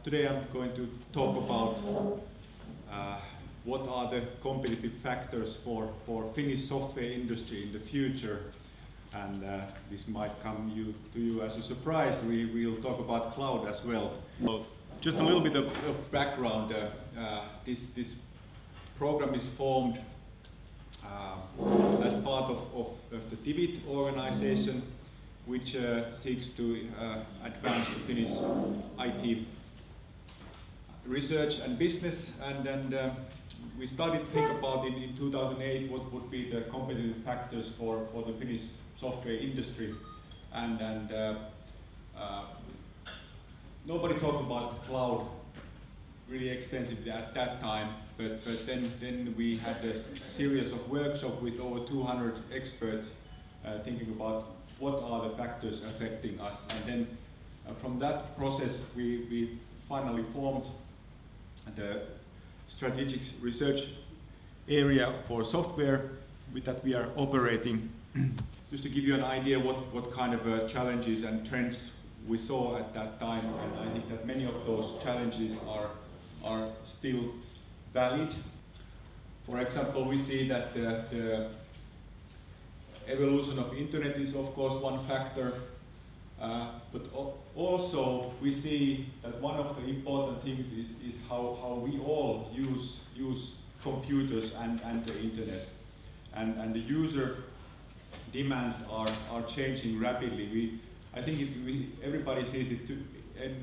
Today I'm going to talk about what are the competitive factors for Finnish software industry in the future. And this might come to you as a surprise. We'll talk about cloud as well. So just a little bit of background. This program is formed as part of the TIVIT organization, which seeks to advance the Finnish IT research and business. And we started to think about in 2008 what would be the competitive factors for the Finnish software industry. And nobody talked about cloud really extensively at that time, but then we had a series of workshops with over 200 experts thinking about what are the factors affecting us. And then from that process we finally formed the strategic research area for software that we are operating. Just to give you an idea what kind of challenges and trends we saw at that time, and I think that many of those challenges are still valid. For example, we see that the evolution of internet is of course one factor, but also we see that one of the important things is how we all use computers and the internet, and the user demands are changing rapidly. I think everybody sees it in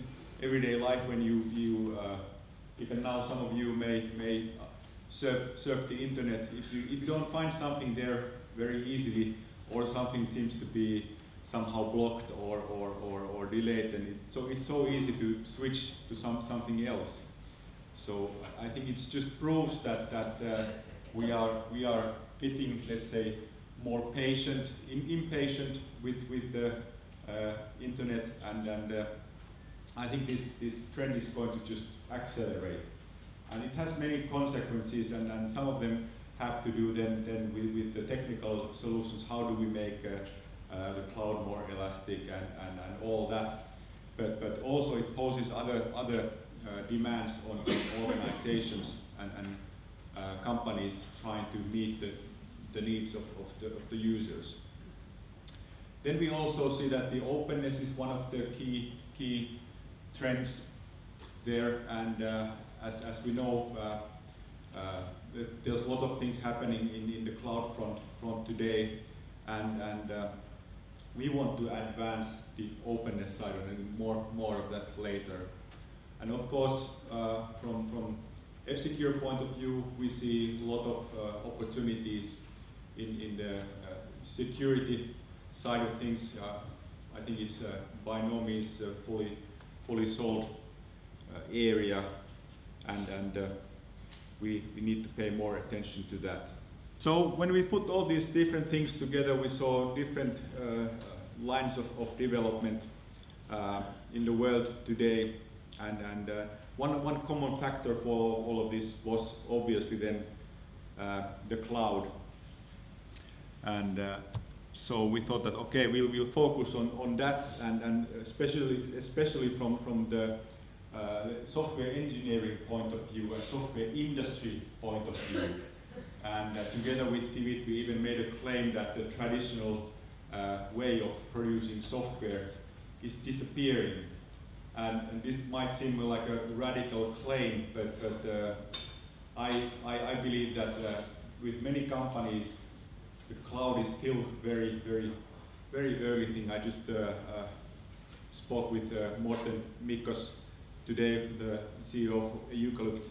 everyday life when you even now some of you may surf the internet. If you don't find something there very easily, or something seems to be somehow blocked or delayed, then it's so easy to switch to something else. So I think it just proves that we are getting, let's say, more impatient with the internet, and I think this trend is going to just accelerate, and it has many consequences, and some of them have to do then with the technical solutions. How do we make the cloud more elastic and all that? But also it poses other demands on organizations and companies trying to meet the needs of the users. Then we also see that the openness is one of the key trends there, and as we know, there's a lot of things happening in the cloud front today, and we want to advance the openness side, and more of that later. And of course, from F-Secure point of view, we see a lot of opportunities in the security side of things. I think it's by no means a fully solved area, and we need to pay more attention to that. So when we put all these different things together, we saw different lines of development in the world today, and one common factor for all of this was obviously then the cloud. And so we thought that okay, we'll focus on that, and especially from the software engineering point of view and software industry point of view. And together with TIVIT, we even made a claim that the traditional way of producing software is disappearing. And this might seem like a radical claim, but I believe that with many companies, the cloud is still very early thing. I just spoke with Morten Mikkos today, the CEO of Eucalyptus,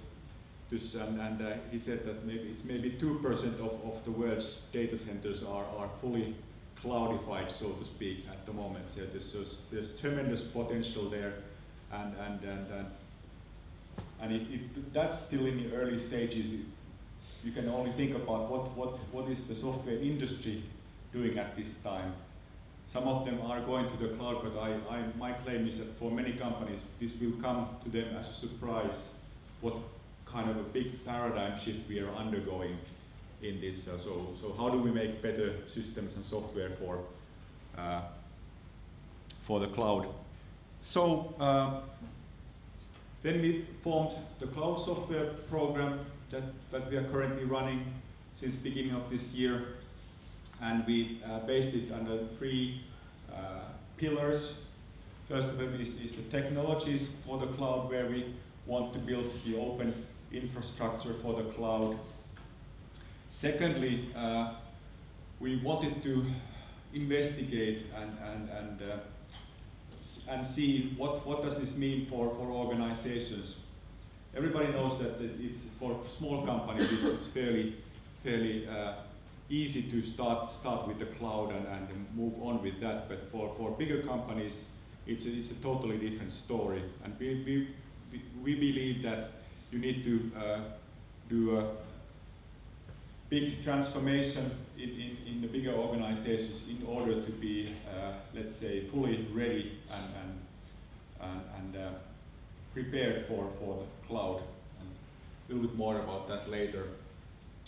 and he said that maybe 2% of the world's data centers are fully cloudified, so to speak, at the moment. So there's tremendous potential there, and if that's still in the early stages, you can only think about what is the software industry doing at this time. Some of them are going to the cloud, but my claim is that for many companies, this will come to them as a surprise, what kind of a big paradigm shift we are undergoing in this. So how do we make better systems and software for the cloud? So Then we formed the cloud software program that we are currently running since beginning of this year, and we based it under 3 pillars. First of all is the technologies for the cloud, where we want to build the open infrastructure for the cloud. Secondly, we wanted to investigate and see what does this mean for organizations. Everybody knows that it's for small companies it's fairly easy to start with the cloud and move on with that, but for bigger companies it's a totally different story, and we believe that you need to do a big transformation in the bigger organizations in order to be, let's say, fully ready and prepared for the cloud. And a little bit more about that later.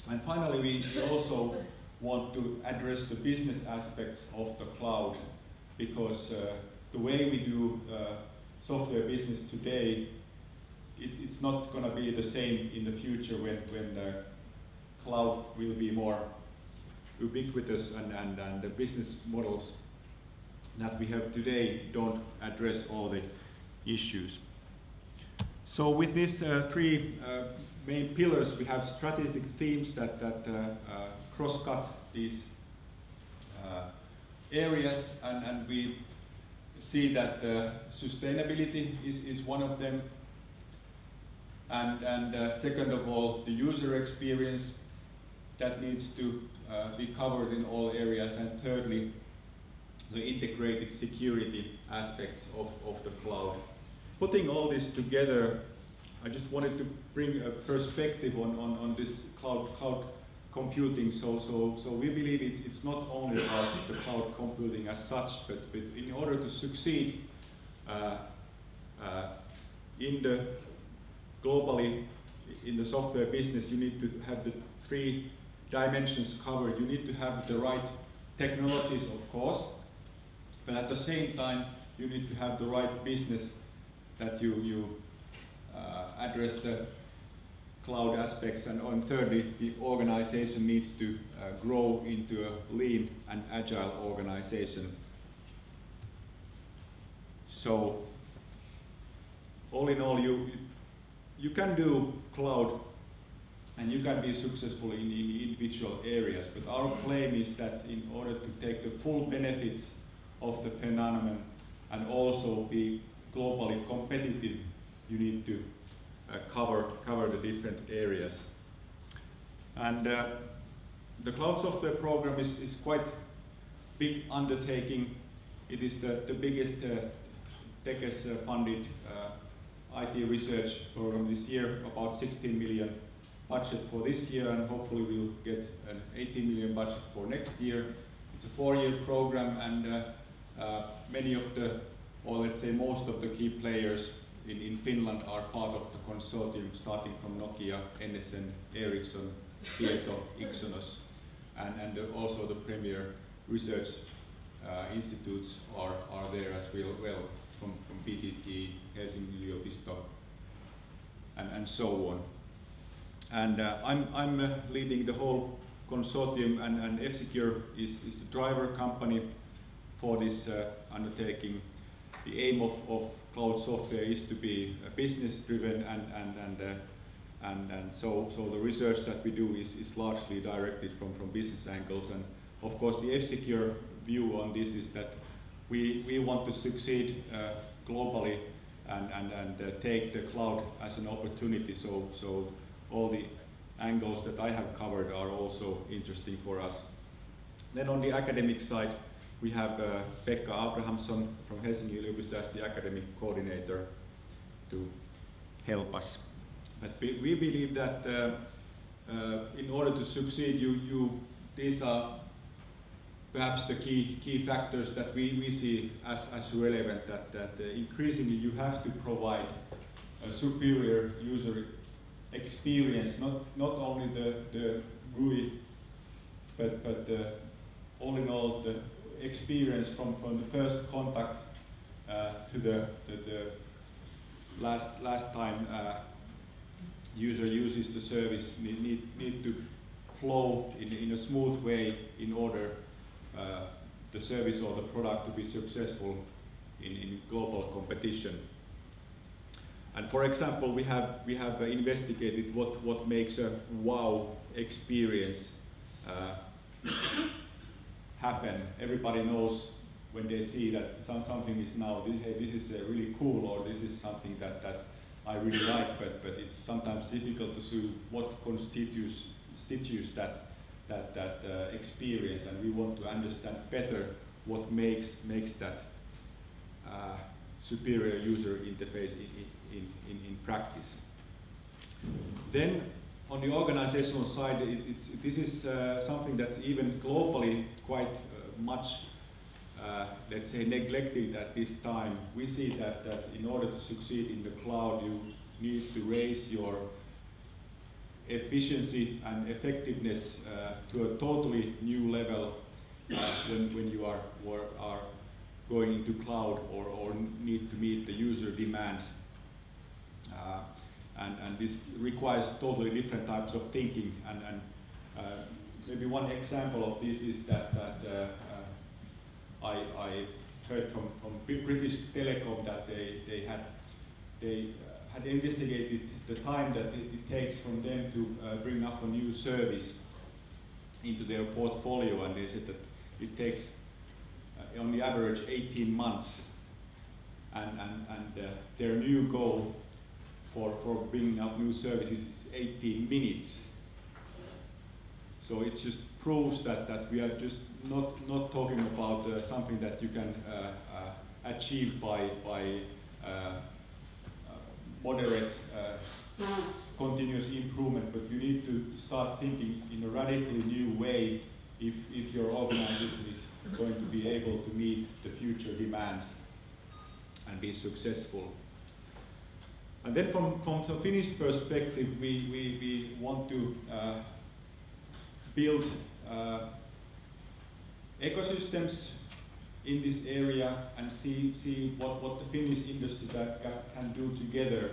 And finally, we also want to address the business aspects of the cloud, because the way we do software business today, it's not going to be the same in the future when the cloud will be more ubiquitous and the business models that we have today don't address all the issues. So with these 3 main pillars, we have strategic themes that cross-cut these areas, and we see that sustainability is one of them, and second of all, the user experience that needs to be covered in all areas, and thirdly, the integrated security aspects of the cloud. Putting all this together, I just wanted to bring a perspective on this cloud computing. So we believe it's not only about the cloud computing as such, but in order to succeed in the globally in the software business, you need to have the 3 dimensions covered. You need to have the right technologies, of course, but at the same time, you need to have the right business that you address the cloud aspects, and thirdly, the organization needs to grow into a lean and agile organization. So, all in all, you can do cloud and you can be successful in individual areas, but our claim is that in order to take the full benefits of the phenomenon and also be globally competitive, you need to cover the different areas. And the cloud software program is quite big undertaking. It is the biggest TECES funded IT research program this year, about 16 million budget for this year, and hopefully we'll get an 18 million budget for next year. It's a 4-year program, and many of the, or let's say most of the key players in Finland are part of the consortium, starting from Nokia, NSN, Ericsson, Tieto, Ixonos, and also the premier research institutes are there as well, from PTT, Helsingin yliopisto, and so on. And I'm leading the whole consortium, and F-Secure is the driver company for this undertaking. The aim of cloud software is to be business-driven, and so the research that we do is largely directed from business angles. And of course, the F-Secure view on this is that we want to succeed globally and take the cloud as an opportunity. So all the angles that I have covered are also interesting for us. Then on the academic side, we have Pekka Abrahamsson from Helsingin yliopisto as the academic coordinator to help us. But we believe that in order to succeed, these are perhaps the key factors that we see as relevant, that increasingly you have to provide a superior user experience, not only the GUI, but all in all the experience from the first contact to the last time user uses the service need to flow in a smooth way in order the service or the product to be successful in global competition. And for example, we have investigated what makes a wow experience happen. Everybody knows when they see that something is now, hey, this is really cool, or this is something that I really like, but it's sometimes difficult to see what constitutes that experience, and we want to understand better what makes that superior user interface in practice. Then on the organizational side, this is something that's even globally quite much, let's say, neglected at this time. We see that in order to succeed in the cloud, you need to raise your efficiency and effectiveness to a totally new level when you are going into cloud or need to meet the user demands. And this requires totally different types of thinking. And maybe one example of this is that I heard from British Telecom that they had investigated the time that it takes from them to bring up a new service into their portfolio, and they said that it takes on the average 18 months, and their new goal for bringing up new services is 18 minutes. So it just proves that we are just not talking about something that you can achieve by moderate continuous improvement, but you need to start thinking in a radically new way if your organization is going to be able to meet the future demands and be successful. And then from the Finnish perspective, we want to build ecosystems in this area and see what the Finnish industry can do together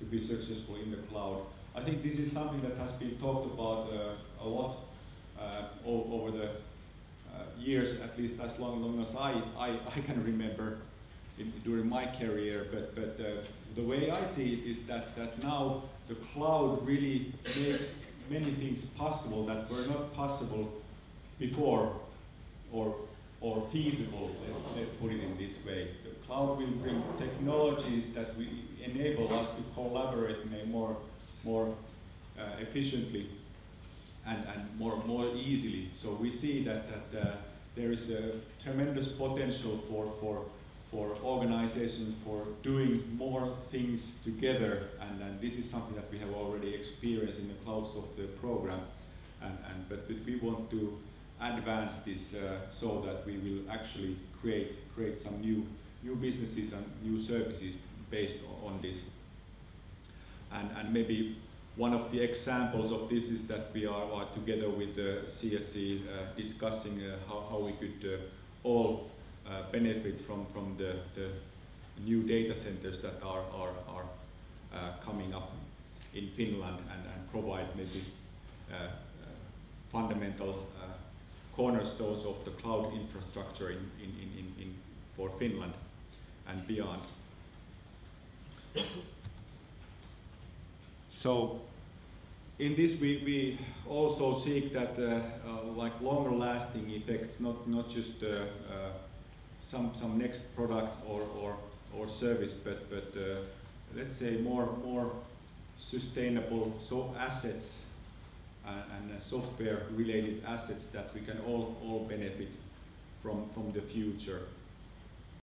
to be successful in the cloud. I think this is something that has been talked about a lot over the years, at least as long as I can remember during my career. But the way I see it is that now the cloud really makes many things possible that were not possible before or feasible, let's put it in this way. The cloud will bring technologies that will enable us to collaborate in a more efficiently and more easily. So we see that there is a tremendous potential for organizations for doing more things together, and this is something that we have already experienced in the Cloud Software program, but we want to advance this so that we will actually create some new businesses and new services based on this. And maybe one of the examples of this is that we are together with the CSC discussing how we could all benefit from the new data centers that are coming up in Finland and provide maybe fundamental cornerstones of the cloud infrastructure for Finland and beyond. So in this we also seek that like longer lasting effects, not just some next product or service, but let's say more sustainable assets and software related assets that we can all benefit from the future.